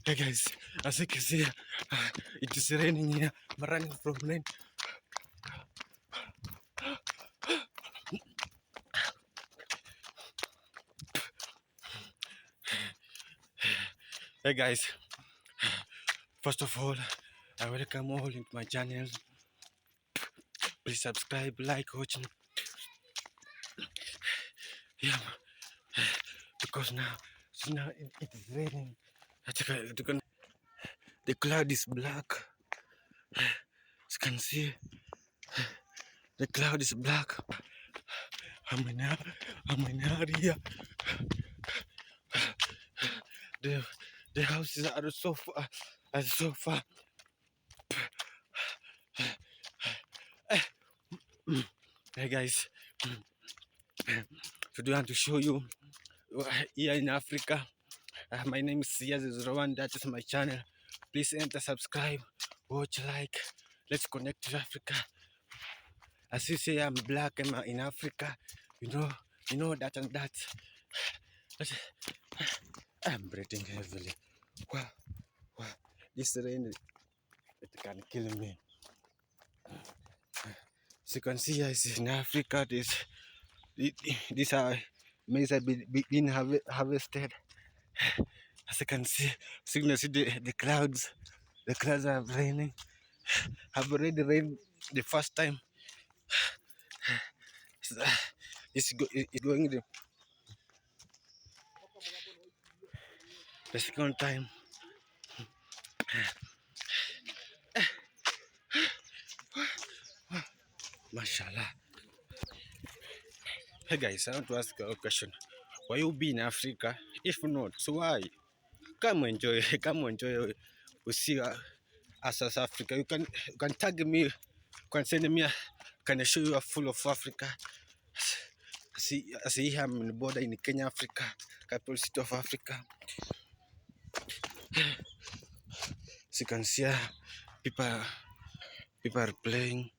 Hey guys, as you can see, it is raining here. I'm running from rain. Hey guys, first of all, I welcome all into my channel. Please subscribe, like, watch. Yeah, because now, see now it is raining. The cloud is black. As you can see, the cloud is black. I'm in area. The the houses are so far, are so far. Hey guys, today I want to show you here in Africa. My name is Siyaz01. That is my channel. Please enter, subscribe, watch, like. Let's connect to Africa. As you say, I'm black. I'm in Africa. You know that and that. But I'm breathing heavily. Wow, wow. This rain, it can kill me. As you can see, is in Africa. These are maize have been harvested. As you can see, you can see the clouds. The clouds are raining. Have already rained the first time. It's going the second time. Mashallah. Hey guys, I want to ask you a question. Why you be in Africa? If not, so why? Come enjoy. Come enjoy. We see us as Africa. You can tag me. You can send me. Can I show you a full of Africa? I see I'm in the border in Kenya, Africa, capital city of Africa. As you can see, people people are playing.